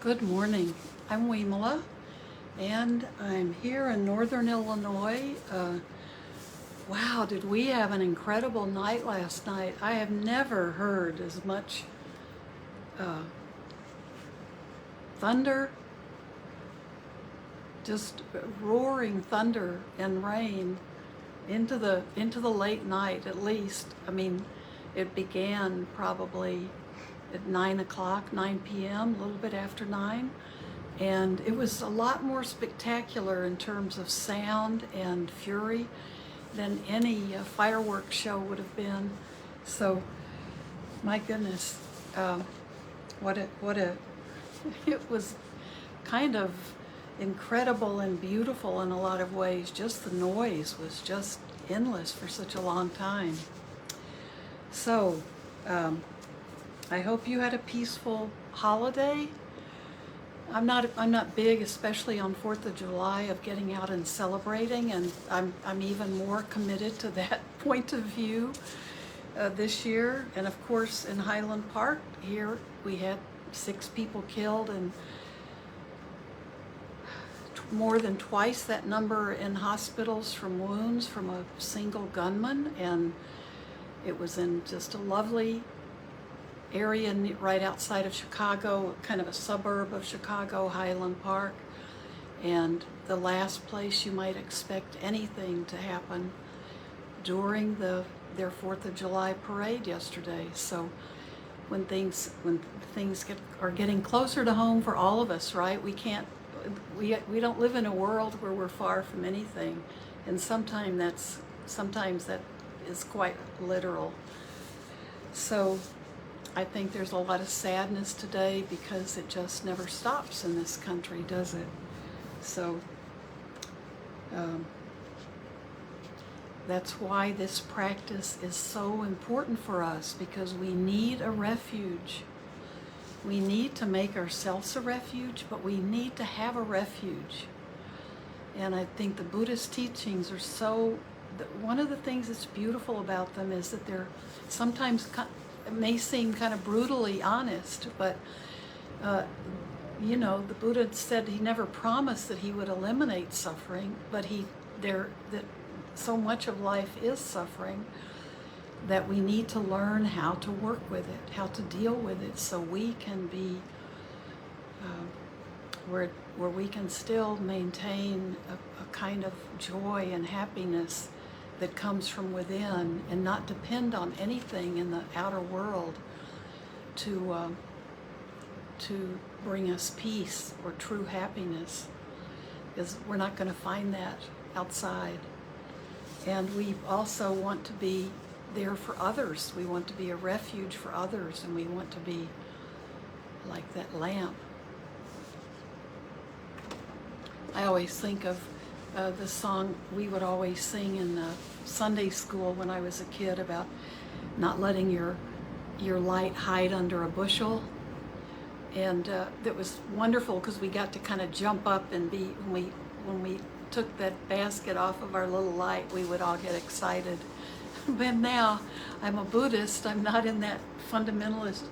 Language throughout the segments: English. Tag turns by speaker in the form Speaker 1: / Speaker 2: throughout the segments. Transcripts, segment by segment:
Speaker 1: Good morning. I'm Vimala, and I'm here in northern Illinois. Wow, did we have an incredible night last night. I have never heard as much thunder, just roaring thunder and rain into the late night at least. I mean, it began probably at 9 p.m., a little bit after 9. And it was a lot more spectacular in terms of sound and fury than any fireworks show would have been. So, my goodness, it was kind of incredible and beautiful in a lot of ways. Just the noise was just endless for such a long time. So, I hope you had a peaceful holiday. I'm not big, especially on 4th of July, of getting out and celebrating, and I'm even more committed to that point of view this year. And of course, in Highland Park here, we had 6 people killed and more than twice that number in hospitals from wounds from a single gunman. And it was in just a lovely area right outside of Chicago, kind of a suburb of Chicago, Highland Park, and the last place you might expect anything to happen during their 4th of July parade yesterday. So when things are getting closer to home for all of us, right? We don't live in a world where we're far from anything, and sometimes that is quite literal. So I think there's a lot of sadness today because it just never stops in this country, does it? So that's why this practice is so important for us, because we need a refuge. We need to make ourselves a refuge, but we need to have a refuge. And I think the Buddhist teachings are one of the things that's beautiful about them is that they're sometimes it may seem kind of brutally honest, but the Buddha said he never promised that he would eliminate suffering, but that so much of life is suffering that we need to learn how to work with it, how to deal with it, so we can be where we can still maintain a kind of joy and happiness that comes from within, and not depend on anything in the outer world to bring us peace or true happiness, because we're not going to find that outside. And we also want to be there for others. We want to be a refuge for others, and we want to be like that lamp. I always think of the song we would always sing in Sunday school when I was a kid about not letting your light hide under a bushel. And that was wonderful because we got to kind of jump up and when we took that basket off of our little light, we would all get excited. But now I'm a Buddhist. I'm not in that fundamentalist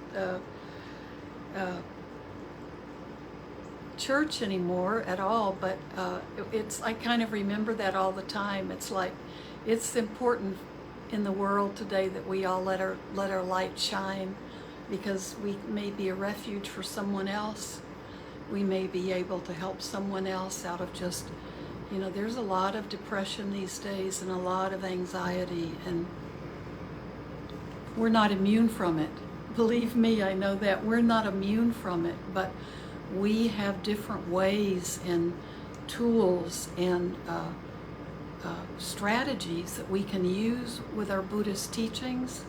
Speaker 1: church anymore at all, but I kind of remember that all the time. It's like it's important in the world today that we all let our light shine, because we may be a refuge for someone else. We may be able to help someone else out of just, there's a lot of depression these days and a lot of anxiety, and we're not immune from it. Believe me, I know that we're not immune from it, but we have different ways and tools and strategies that we can use with our Buddhist teachings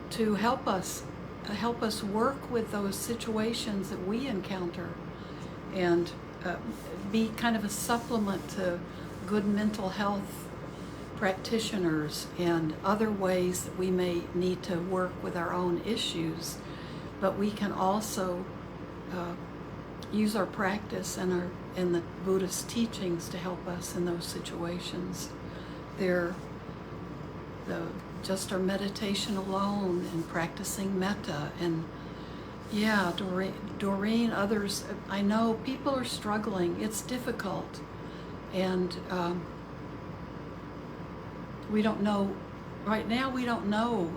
Speaker 1: to help us work with those situations that we encounter, and be kind of a supplement to good mental health practitioners and other ways that we may need to work with our own issues. But we can also use our practice and the Buddhist teachings to help us in those situations. Just our meditation alone and practicing metta and Yeah, Doreen, others, I know people are struggling. It's difficult. And we don't know, right now we don't know.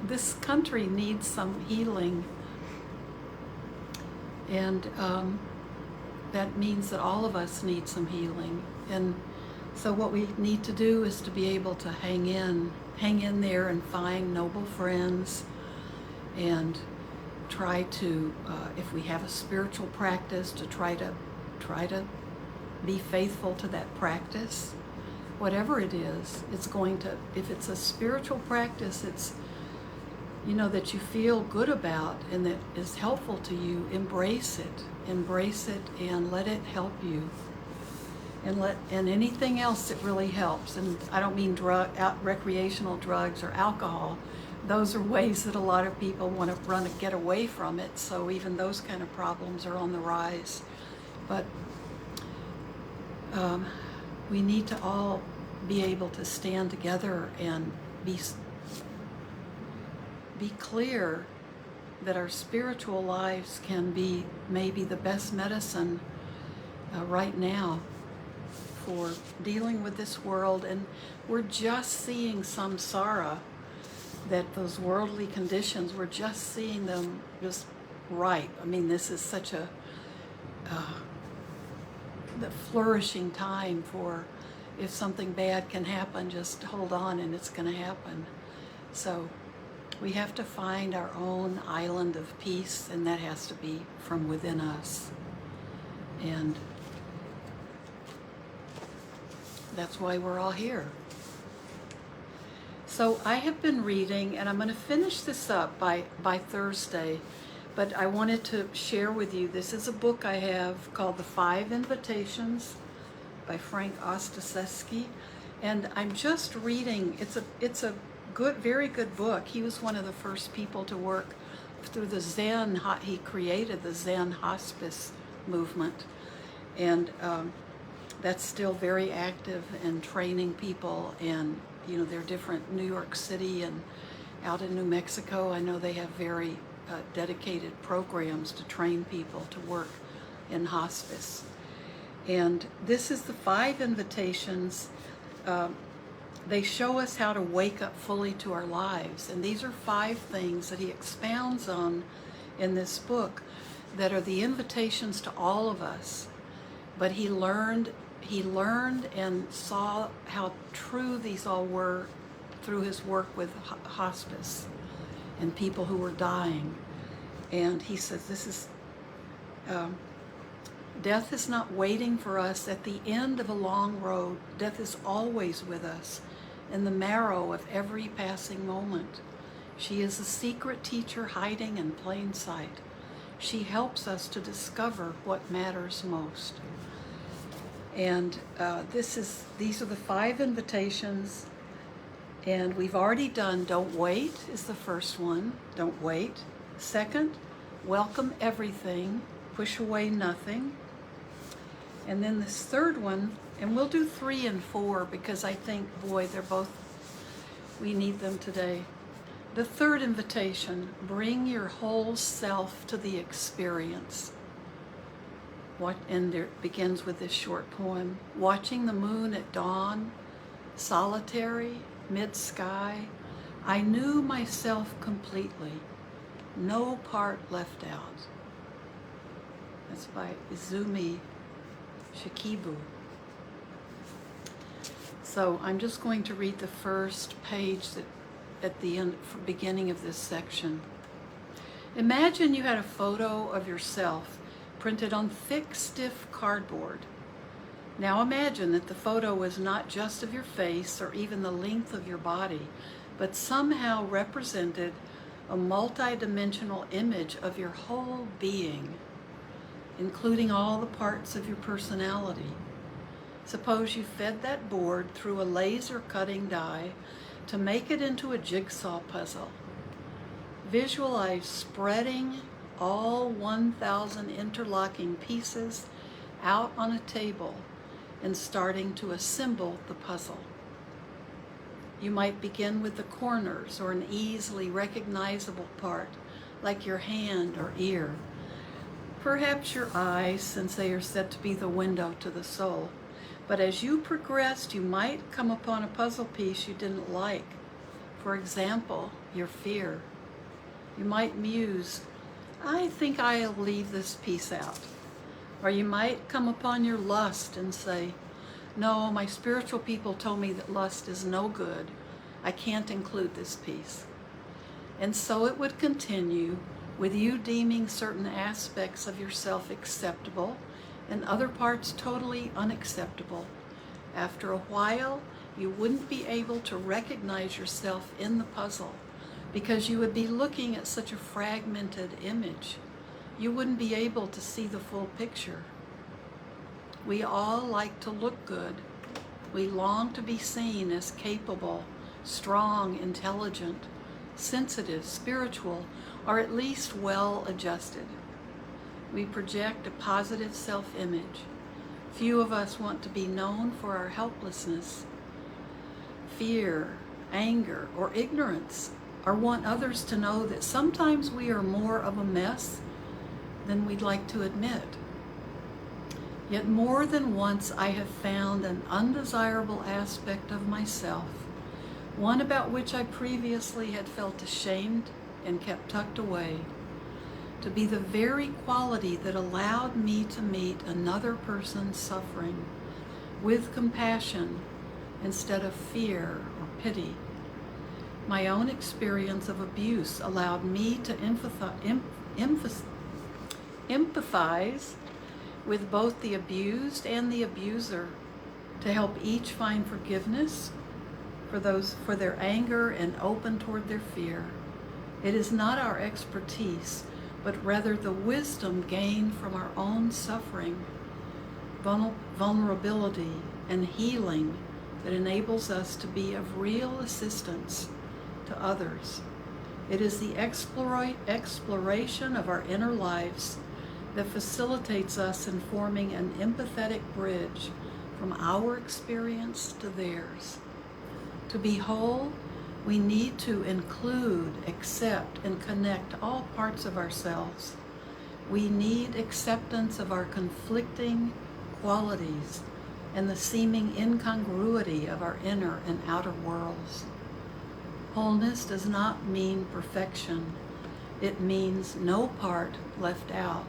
Speaker 1: This country needs some healing. And that means that all of us need some healing. And so what we need to do is to be able to hang in there and find noble friends, and try to, if we have a spiritual practice, to try to be faithful to that practice. Whatever it is, if it's a spiritual practice, it's, that you feel good about and that is helpful to you, embrace it and let it help you. And anything else that really helps, and I don't mean recreational drugs or alcohol. Those are ways that a lot of people want to get away from it, so even those kind of problems are on the rise. But we need to all be able to stand together and be clear that our spiritual lives can be maybe the best medicine right now for dealing with this world. And we're just seeing samsara, that those worldly conditions, we're just seeing them just ripe. I mean, this is such the flourishing time for, if something bad can happen, just hold on and it's going to happen. So we have to find our own island of peace, and that has to be from within us. And that's why we're all here. So I have been reading, and I'm going to finish this up by Thursday, but I wanted to share with you, this is a book I have called The 5 Invitations by Frank Ostaseski, and I'm just reading, it's a good, very good book. He was one of the first people to work through the Zen, he created the Zen hospice movement, and that's still very active in training people. And they're different, New York City and out in New Mexico, I know they have very dedicated programs to train people to work in hospice. And this is the 5 invitations. They show us how to wake up fully to our lives. And these are 5 things that he expounds on in this book that are the invitations to all of us. But he learned and saw how true these all were through his work with hospice and people who were dying. And he says death is not waiting for us at the end of a long road. Death is always with us in the marrow of every passing moment. She is a secret teacher hiding in plain sight. She helps us to discover what matters most. And these are the 5 invitations, and we've already done don't wait is the first one, don't wait. Second, welcome everything, push away nothing. And then this third one, and we'll do 3 and 4 because I think, boy, we need them today. The third invitation, bring your whole self to the experience. And it begins with this short poem. Watching the moon at dawn, solitary, mid-sky, I knew myself completely, no part left out. That's by Izumi Shikibu. So I'm just going to read the first page at the beginning of this section. Imagine you had a photo of yourself printed on thick, stiff cardboard. Now imagine that the photo was not just of your face or even the length of your body, but somehow represented a multi-dimensional image of your whole being, including all the parts of your personality. Suppose you fed that board through a laser cutting die to make it into a jigsaw puzzle. Visualize spreading all 1,000 interlocking pieces out on a table and starting to assemble the puzzle. You might begin with the corners or an easily recognizable part like your hand or ear. Perhaps your eyes, since they are said to be the window to the soul. But as you progressed, you might come upon a puzzle piece you didn't like. For example, your fear. You might muse, I think I'll leave this piece out. Or you might come upon your lust and say, no, my spiritual people told me that lust is no good. I can't include this piece. And so it would continue with you deeming certain aspects of yourself acceptable and other parts totally unacceptable. After a while, you wouldn't be able to recognize yourself in the puzzle because you would be looking at such a fragmented image. You wouldn't be able to see the full picture. We all like to look good. We long to be seen as capable, strong, intelligent, sensitive, spiritual, or at least well-adjusted. We project a positive self-image. Few of us want to be known for our helplessness, fear, anger, or ignorance, or want others to know that sometimes we are more of a mess than we'd like to admit. Yet more than once I have found an undesirable aspect of myself, one about which I previously had felt ashamed and kept tucked away, to be the very quality that allowed me to meet another person's suffering with compassion instead of fear or pity. My own experience of abuse allowed me to empathize with both the abused and the abuser, to help each find forgiveness for their anger and open toward their fear. It is not our expertise, but rather the wisdom gained from our own suffering, vulnerability, and healing that enables us to be of real assistance to others. It is the exploration of our inner lives that facilitates us in forming an empathetic bridge from our experience to theirs. To be whole, we need to include, accept, and connect all parts of ourselves. We need acceptance of our conflicting qualities and the seeming incongruity of our inner and outer worlds. Wholeness does not mean perfection. It means no part left out.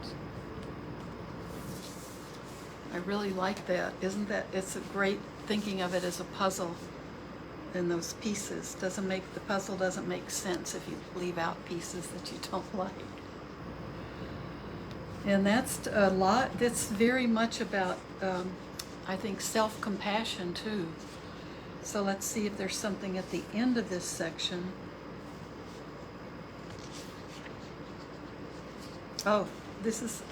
Speaker 1: I really like that. Isn't that, it's a great thinking of it as a puzzle in those pieces. The puzzle doesn't make sense if you leave out pieces that you don't like. And that's very much about, I think, self-compassion too. So let's see if there's something at the end of this section. Oh, this is,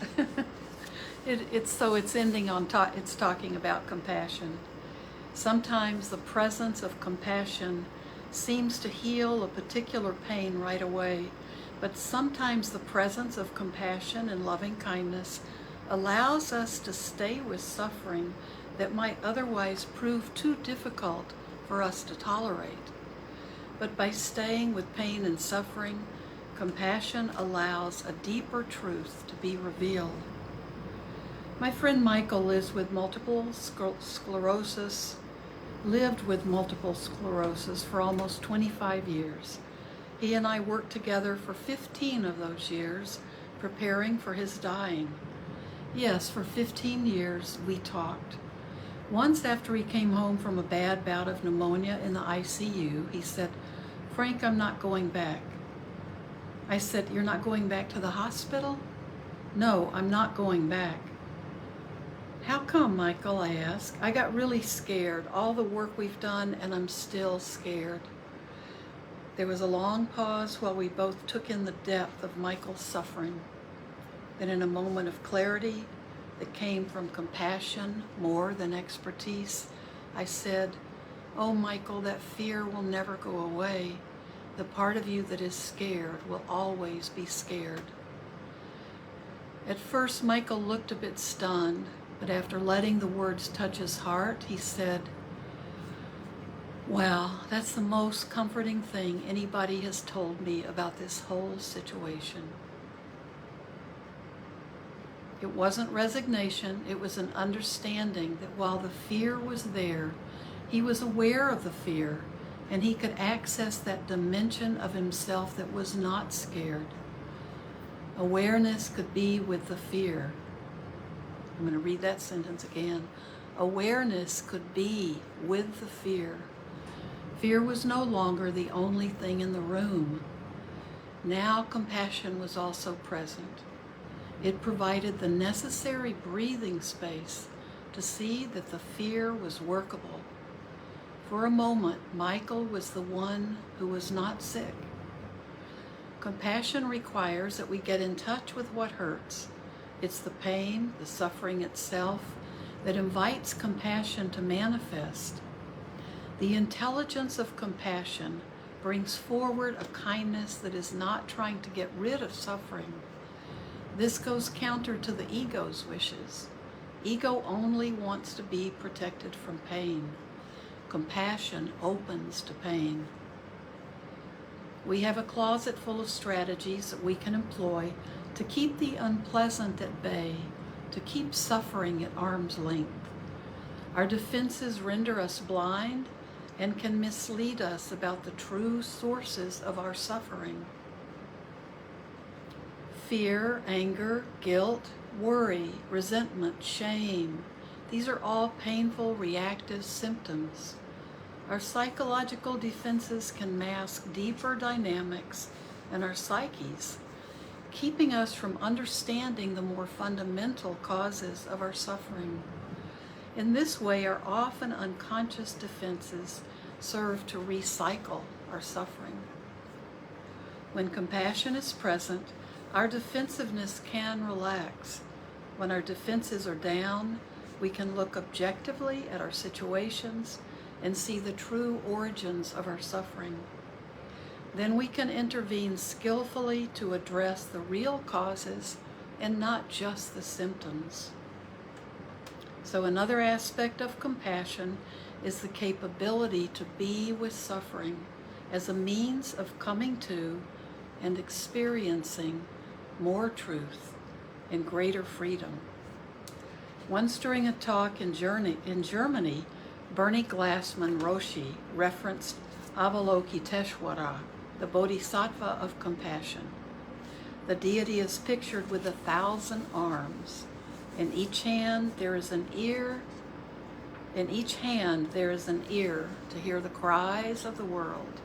Speaker 1: it's ending on, it's talking about compassion. Sometimes the presence of compassion seems to heal a particular pain right away, but sometimes the presence of compassion and loving kindness allows us to stay with suffering that might otherwise prove too difficult for us to tolerate. But by staying with pain and suffering, compassion allows a deeper truth to be revealed. My friend Michael lived with multiple sclerosis for almost 25 years. He and I worked together for 15 of those years, preparing for his dying. Yes, for 15 years we talked. Once after he came home from a bad bout of pneumonia in the ICU, he said, "Frank, I'm not going back." I said, "You're not going back to the hospital?" "No, I'm not going back." "How come, Michael?" I asked. "I got really scared. All the work we've done, and I'm still scared." There was a long pause while we both took in the depth of Michael's suffering. Then in a moment of clarity that came from compassion more than expertise, I said, "Oh, Michael, that fear will never go away. The part of you that is scared will always be scared." At first, Michael looked a bit stunned, but after letting the words touch his heart, he said, Wow, that's the most comforting thing anybody has told me about this whole situation. It wasn't resignation, it was an understanding that while the fear was there, he was aware of the fear, and he could access that dimension of himself that was not scared. Awareness could be with the fear. I'm going to read that sentence again. Awareness could be with the fear. Fear was no longer the only thing in the room. Now compassion was also present. It provided the necessary breathing space to see that the fear was workable. For a moment, Michael was the one who was not sick. Compassion requires that we get in touch with what hurts. It's the pain, the suffering itself, that invites compassion to manifest. The intelligence of compassion brings forward a kindness that is not trying to get rid of suffering. This goes counter to the ego's wishes. Ego only wants to be protected from pain. Compassion opens to pain. We have a closet full of strategies that we can employ to keep the unpleasant at bay, to keep suffering at arm's length. Our defenses render us blind and can mislead us about the true sources of our suffering. Fear, anger, guilt, worry, resentment, shame. These are all painful reactive symptoms. Our psychological defenses can mask deeper dynamics in our psyches, keeping us from understanding the more fundamental causes of our suffering. In this way, our often unconscious defenses serve to recycle our suffering. When compassion is present, our defensiveness can relax. When our defenses are down, we can look objectively at our situations and see the true origins of our suffering. Then we can intervene skillfully to address the real causes and not just the symptoms. So another aspect of compassion is the capability to be with suffering as a means of coming to and experiencing more truth and greater freedom. Once during a talk in Germany, Bernie Glassman Roshi referenced Avalokiteshvara, the Bodhisattva of compassion. The deity is pictured with 1,000 arms. In each hand there is an ear. In each hand there is an ear to hear the cries of the world.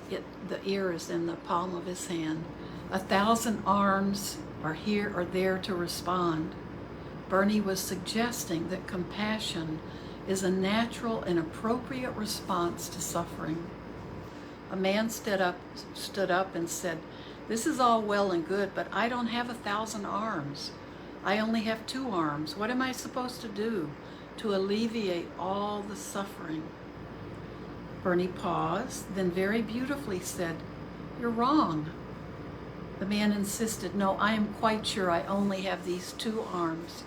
Speaker 1: The ear is in the palm of his hand. 1,000 arms are there to respond. Bernie was suggesting that compassion is a natural and appropriate response to suffering. A man stood up and said, "This is all well and good, but I don't have 1,000 arms. I only have 2 arms. What am I supposed to do to alleviate all the suffering?" Bernie paused, then very beautifully said, "You're wrong." The man insisted, "No, I am quite sure I only have these 2 arms."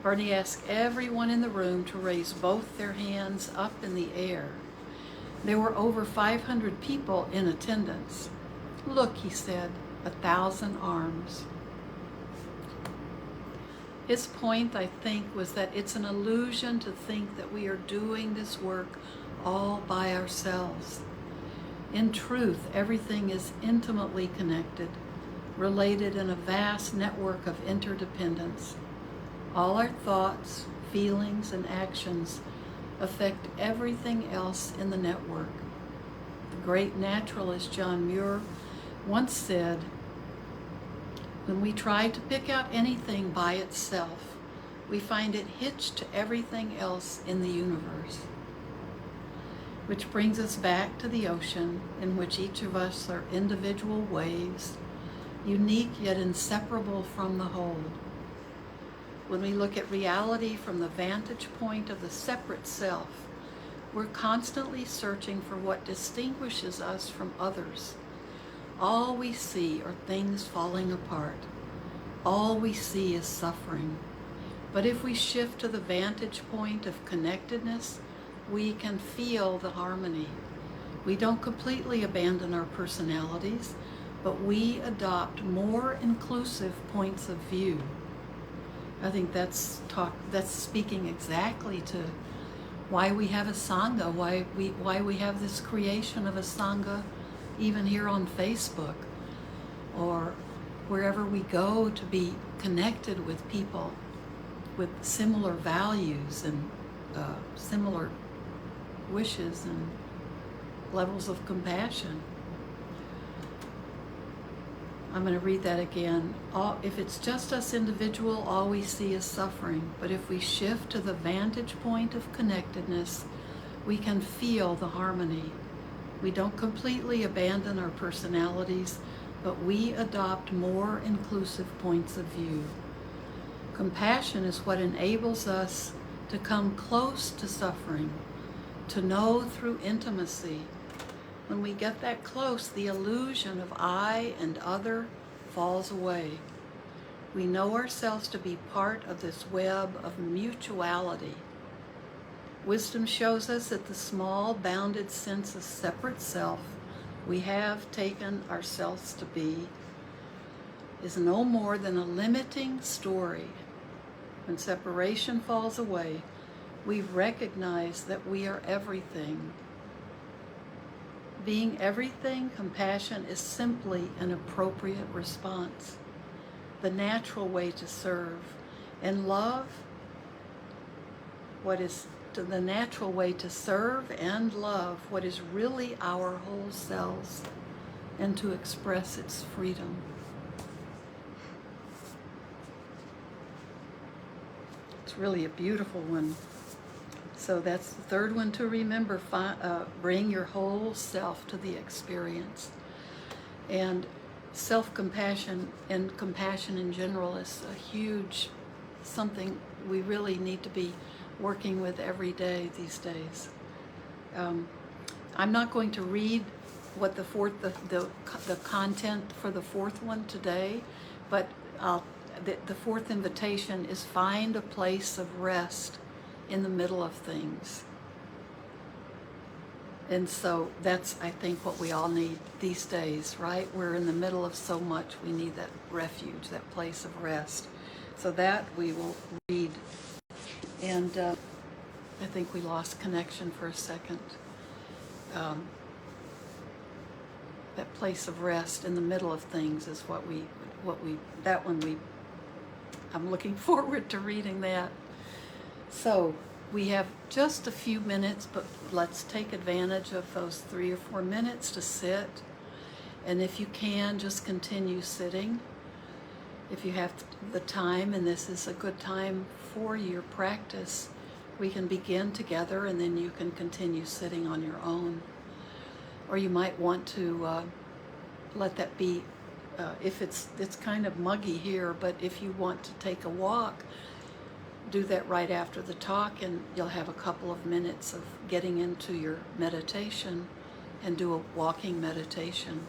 Speaker 1: Bernie asked everyone in the room to raise both their hands up in the air. There were over 500 people in attendance. "Look," he said, 1,000 arms. His point, I think, was that it's an illusion to think that we are doing this work all by ourselves. In truth, everything is intimately connected, related in a vast network of interdependence. All our thoughts, feelings, and actions affect everything else in the network. The great naturalist John Muir once said, "When we try to pick out anything by itself, we find it hitched to everything else in the universe." Which brings us back to the ocean, in which each of us are individual waves, unique yet inseparable from the whole. When we look at reality from the vantage point of the separate self, we're constantly searching for what distinguishes us from others. All we see are things falling apart. All we see is suffering. But if we shift to the vantage point of connectedness, we can feel the harmony. We don't completely abandon our personalities, but we adopt more inclusive points of view. I think that's speaking exactly to why we have a Sangha, why we have this creation of a Sangha even here on Facebook or wherever we go to be connected with people with similar values and similar wishes and levels of compassion. I'm going to read that again. If it's just us individual, all we see is suffering. But if we shift to the vantage point of connectedness, we can feel the harmony. We don't completely abandon our personalities, but we adopt more inclusive points of view. Compassion is what enables us to come close to suffering, to know through intimacy. When we get that close, the illusion of I and other falls away. We know ourselves to be part of this web of mutuality. Wisdom shows us that the small, bounded sense of separate self we have taken ourselves to be is no more than a limiting story. When separation falls away, we recognize that we are everything. Being everything, compassion is simply an appropriate response, the natural way to serve. And love, the natural way to serve and love what is really our whole selves and to express its freedom. It's really a beautiful one. So that's the third one to remember. Bring your whole self to the experience. And self-compassion and compassion in general is a huge something we really need to be working with every day these days. I'm not going to read what the content for the fourth one today, but the fourth invitation is find a place of rest in the middle of things. And so that's, I think, what we all need these days, right? We're in the middle of so much. We need that refuge, that place of rest. So that we will read. And I think we lost connection for a second. That place of rest in the middle of things is I'm looking forward to reading that. So we have just a few minutes, but let's take advantage of those 3 or 4 minutes to sit. And if you can, just continue sitting. If you have the time, and this is a good time for your practice, we can begin together and then you can continue sitting on your own. Or you might want to let that be, if it's kind of muggy here, but if you want to take a walk, do that right after the talk, and you'll have a couple of minutes of getting into your meditation and do a walking meditation.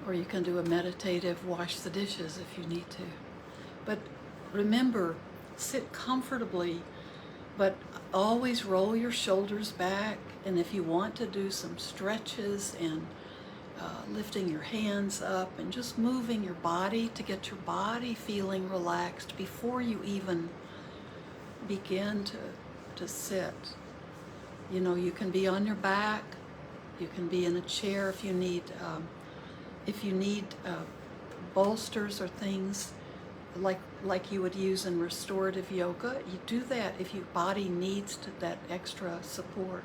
Speaker 1: Or you can do a meditative wash the dishes if you need to. But remember, sit comfortably, but always roll your shoulders back, and if you want to do some stretches and lifting your hands up and just moving your body to get your body feeling relaxed before you even begin to sit. You know, you can be on your back, you can be in a chair if you need bolsters or things like you would use in restorative yoga. You do that if your body needs that extra support.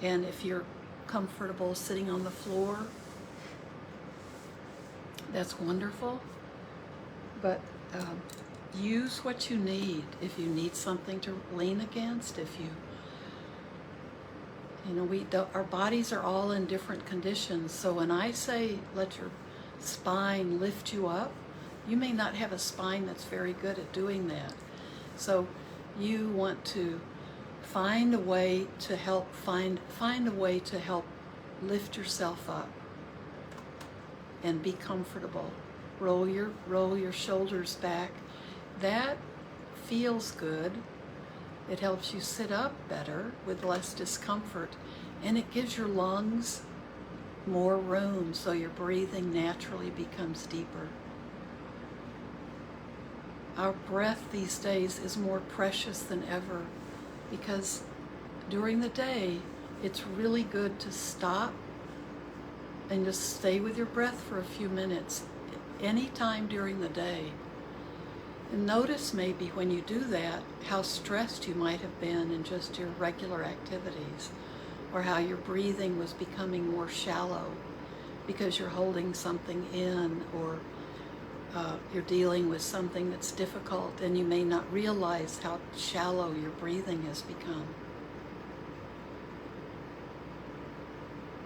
Speaker 1: And if you're comfortable sitting on the floor, that's wonderful. But use what you need. If you need something to lean against, our bodies are all in different conditions. So when I say let your spine lift you up, you may not have a spine that's very good at doing that. So you want to find a way to help lift yourself up and be comfortable. Roll your shoulders back. That feels good. It helps you sit up better with less discomfort, and it gives your lungs more room so your breathing naturally becomes deeper. Our breath these days is more precious than ever because during the day, it's really good to stop and just stay with your breath for a few minutes, anytime during the day. And notice maybe when you do that, how stressed you might have been in just your regular activities, or how your breathing was becoming more shallow because you're holding something in, or you're dealing with something that's difficult and you may not realize how shallow your breathing has become.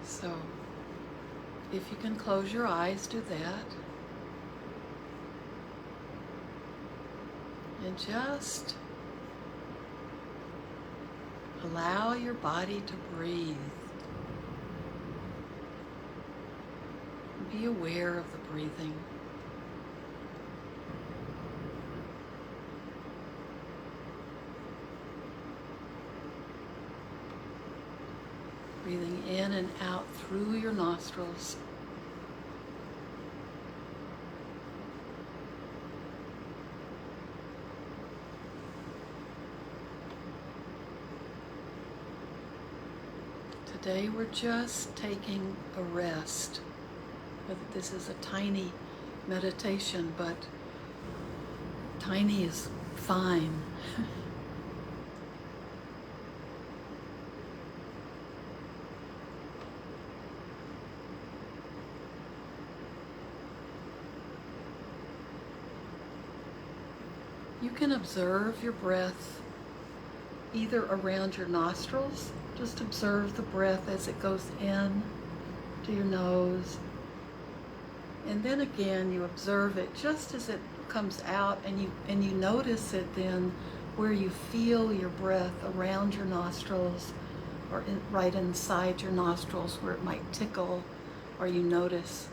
Speaker 1: So, if you can close your eyes, do that. And just allow your body to breathe. Be aware of the breathing. Breathing in and out through your nostrils. Today we're just taking a rest. This is a tiny meditation, but tiny is fine. You can observe your breath either around your nostrils. Just observe the breath as it goes in to your nose. And then again, you observe it just as it comes out, and you notice it then where you feel your breath around your nostrils, or right inside your nostrils where it might tickle, or you notice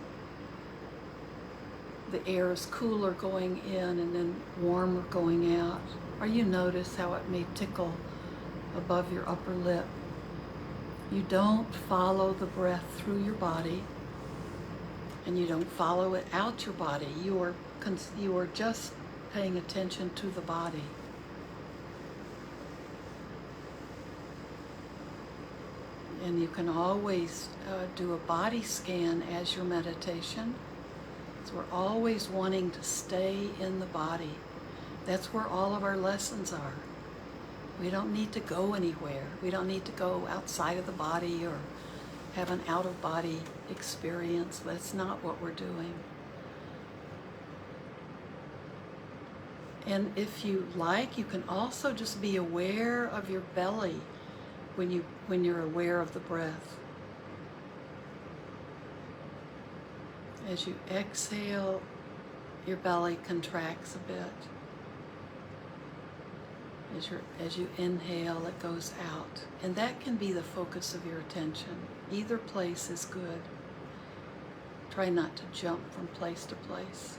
Speaker 1: the air is cooler going in and then warmer going out, or you notice how it may tickle above your upper lip. You don't follow the breath through your body, and you don't follow it out your body. You are just paying attention to the body. And you can always do a body scan as your meditation. So we're always wanting to stay in the body. That's where all of our lessons are. We don't need to go anywhere. We don't need to go outside of the body or have an out-of-body experience. That's not what we're doing. And if you like, you can also just be aware of your belly when you're aware of the breath. As you exhale, your belly contracts a bit. As you inhale, it goes out. And that can be the focus of your attention. Either place is good. Try not to jump from place to place.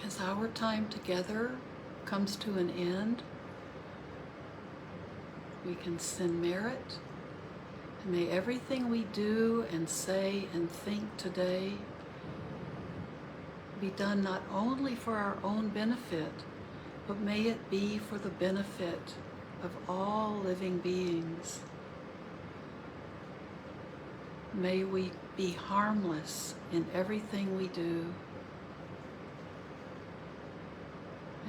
Speaker 1: As our time together comes to an end, we can send merit. And may everything we do and say and think today be done not only for our own benefit, but may it be for the benefit of all living beings. May we be harmless in everything we do.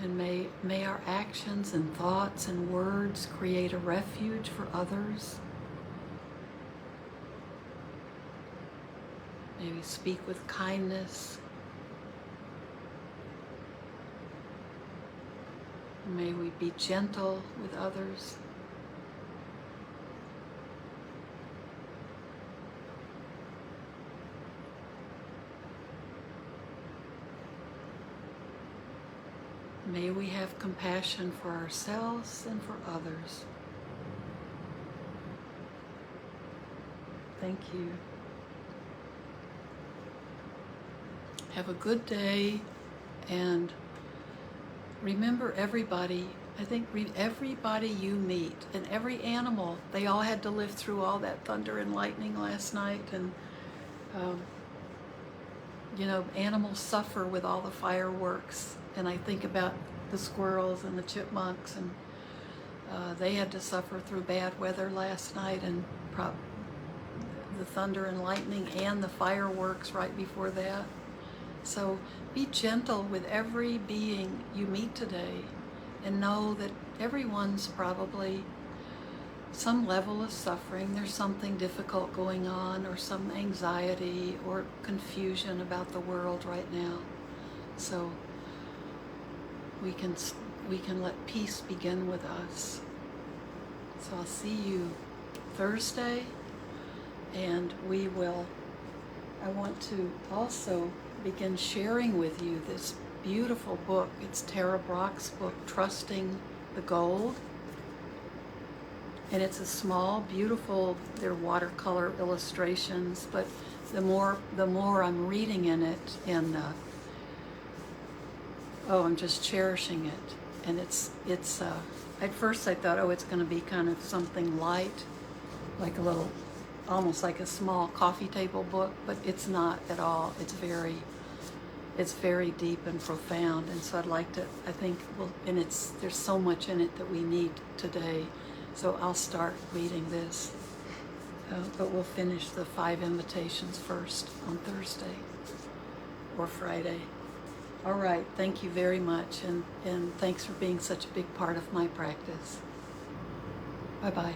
Speaker 1: And may our actions and thoughts and words create a refuge for others. May we speak with kindness. May we be gentle with others. May we have compassion for ourselves and for others. Thank you. Have a good day, and remember everybody. I think everybody you meet and every animal, they all had to live through all that thunder and lightning last night, and animals suffer with all the fireworks. And I think about the squirrels and the chipmunks, and they had to suffer through bad weather last night, and the thunder and lightning and the fireworks right before that. So be gentle with every being you meet today, and know that everyone's probably some level of suffering. There's something difficult going on, or some anxiety or confusion about the world right now. So we can let peace begin with us. So I'll see you Thursday, and I want to also begin sharing with you this beautiful book. It's Tara Brach's book, Trusting the Gold. And it's a small, beautiful, they're watercolor illustrations, but the more I'm reading in it, and I'm just cherishing it. And it's at first I thought, it's going to be kind of something light, like a little, almost like a small coffee table book, but it's not at all. It's very deep and profound, and so there's so much in it that we need today. So I'll start reading this, but we'll finish the 5 invitations first on Thursday or Friday. All right, thank you very much, and thanks for being such a big part of my practice. Bye-bye.